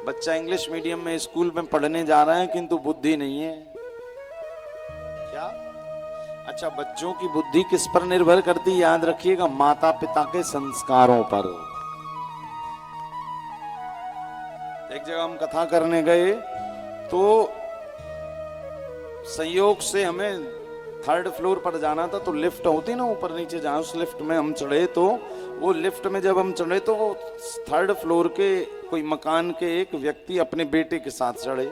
बच्चा English medium में school में पढ़ने जा रहा है किंतु बुद्धि नहीं है। क्या? अच्छा, बच्चों की बुद्धि किस पर निर्भर करती है? याद रखिएगा, माता पिता के संस्कारों पर। एक जगह हम कथा करने गए तो संयोग से हमें 3rd फ्लोर पर जाना था, तो लिफ्ट होती ना ऊपर नीचे, जहां उस लिफ्ट में हम चढ़े, तो वो लिफ्ट में जब हम चढ़े तो 3rd फ्लोर के कोई मकान के एक व्यक्ति अपने बेटे के साथ चढ़े।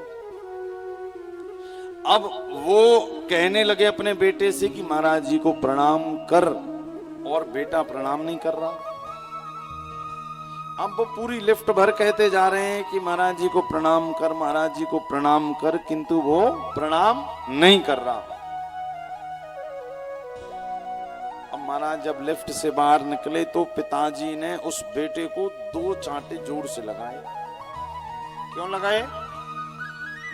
अब वो कहने लगे अपने बेटे से कि महाराज जी को प्रणाम कर, और बेटा प्रणाम नहीं कर रहा। अब वो पूरी लिफ्ट भर कहते जा रहे हैं कि महाराज जी को प्रणाम कर, महाराज जी को प्रणाम कर, किंतु वो प्रणाम नहीं कर रहा। अब महाराज जब लिफ्ट से बाहर निकले तो पिताजी ने उस बेटे को 2 चांटे जोर से लगाए। क्यों लगाए?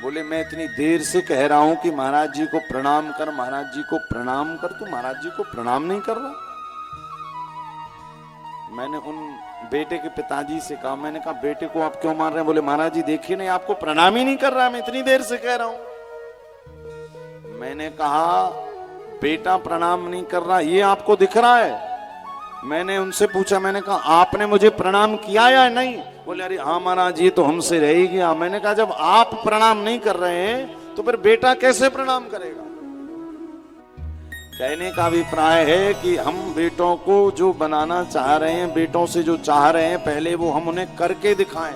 बोले मैं इतनी देर से कह रहा हूं कि महाराज जी को प्रणाम कर, महाराज जी को प्रणाम कर, तू महाराज जी को प्रणाम नहीं कर रहा। मैंने उन बेटे के पिताजी से कहा, मैंने कहा बेटे को आप क्यों मार रहे हैं? बोले महाराज जी देखिए नहीं, आपको प्रणाम ही नहीं कर रहा, मैं इतनी देर से कह रहा हूं। मैंने कहा बेटा प्रणाम नहीं कर रहा, ये आपको दिख रहा है? मैंने उनसे पूछा, मैंने कहा आपने मुझे प्रणाम किया या नहीं? बोले अरे हाँ महाराज ये तो हमसे रह ही गया। मैंने कहा जब आप प्रणाम नहीं कर रहे हैं तो फिर बेटा कैसे प्रणाम करेगा? कहने का अभिप्राय है कि हम बेटों को जो बनाना चाह रहे हैं, बेटों से जो चाह रहे हैं, पहले वो हम उन्हें करके दिखाएं।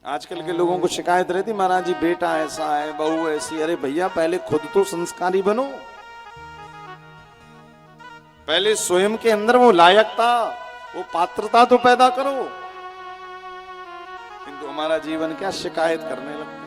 आजकल के लोगों को शिकायत रहती महाराज जी बेटा ऐसा है, बहू ऐसी। अरे भैया पहले खुद तो संस्कारी बनो, पहले स्वयं के अंदर वो लायकता, वो पात्रता तो पैदा करो। किंतु हमारा जीवन क्या शिकायत करने लगता।